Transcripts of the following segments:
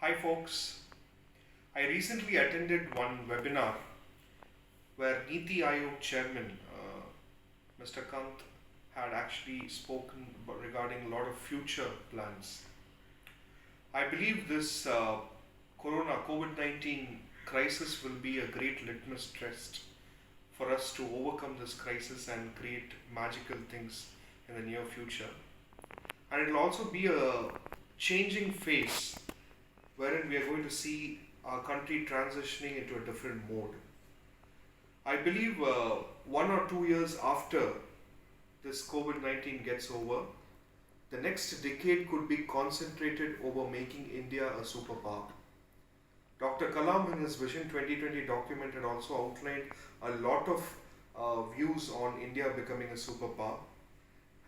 Hi folks, I recently attended one webinar where Niti Aayog chairman Mr. Kant had actually spoken regarding a lot of future plans. I believe this Corona COVID-19 crisis will be a great litmus test for us to overcome this crisis and create magical things in the near future. And it will also be a changing phase wherein we are going to see our country transitioning into a different mode. I believe 1 or 2 years after this COVID 19 gets over, the next decade could be concentrated over making India a superpower. Dr. Kalam, in his Vision 2020 document, had also outlined a lot of views on India becoming a superpower.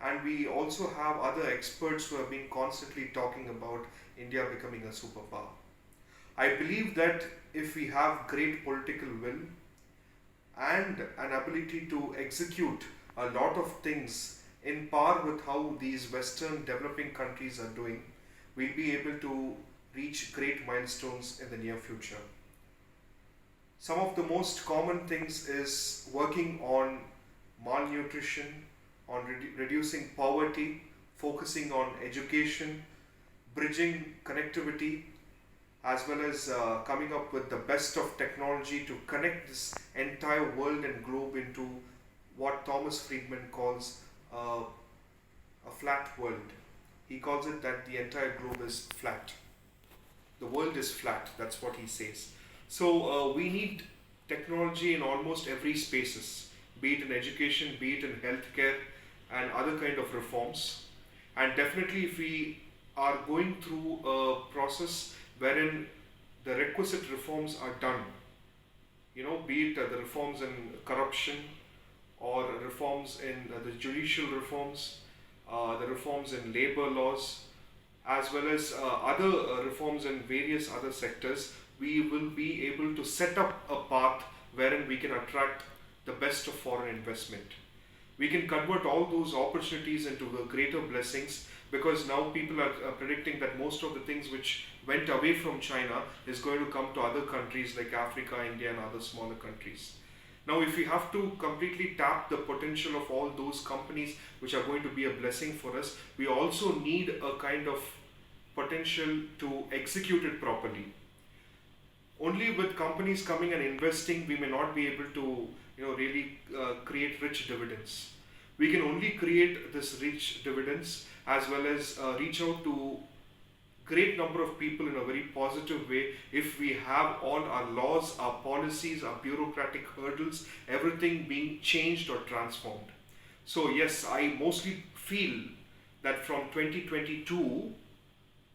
And we also have other experts who have been constantly talking about India becoming a superpower. I believe that if we have great political will and an ability to execute a lot of things in par with how these Western developing countries are doing, we'll be able to reach great milestones in the near future. Some of the most common things is working on malnutrition, on reducing poverty, focusing on education, bridging connectivity, as well as coming up with the best of technology to connect this entire world and globe into what Thomas Friedman calls a flat world. He calls it that the entire globe is flat. The world is flat, that's what he says. So we need technology in almost every spaces, be it in education, be it in healthcare and other kind of reforms. And definitely if we are going through a process wherein the requisite reforms are done, be it the reforms in corruption or reforms in the judicial reforms, the reforms in labor laws, as well as other reforms in various other sectors, we will be able to set up a path wherein we can attract the best of foreign investment. We can convert all those opportunities into greater blessings, because now people are predicting that most of the things which went away from China is going to come to other countries like Africa, India and other smaller countries. Now if we have to completely tap the potential of all those companies which are going to be a blessing for us, we also need a kind of potential to execute it properly. Only with companies coming and investing, we may not be able to really create rich dividends. We can only create this rich dividends as well as reach out to great number of people in a very positive way if we have all our laws, our policies, our bureaucratic hurdles, everything being changed or transformed. So yes, I mostly feel that from 2022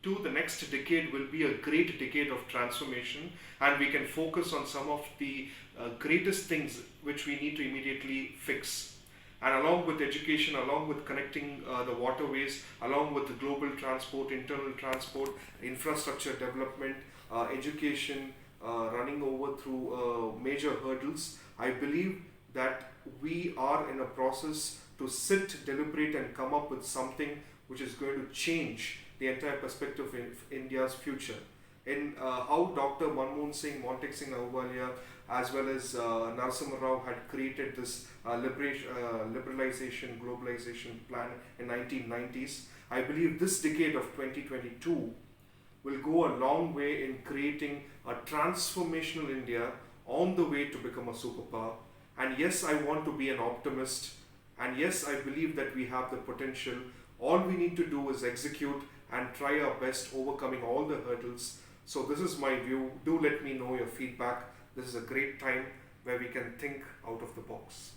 to the next decade will be a great decade of transformation, and we can focus on some of the greatest things which we need to immediately fix. And along with education, along with connecting the waterways, along with the global transport, internal transport, infrastructure development, education, running over through major hurdles, I believe that we are in a process to sit, deliberate and come up with something which is going to change the entire perspective of India's future. In how Dr. Manmohan Singh, Montek Singh Ahluwalia, as well as Narasimha Rao had created this liberalization, globalization plan in 1990s. I believe this decade of 2022 will go a long way in creating a transformational India on the way to become a superpower. And yes, I want to be an optimist. And yes, I believe that we have the potential. All we need to do is execute and try our best, overcoming all the hurdles. So this is my view. Do let me know your feedback. This is a great time where we can think out of the box.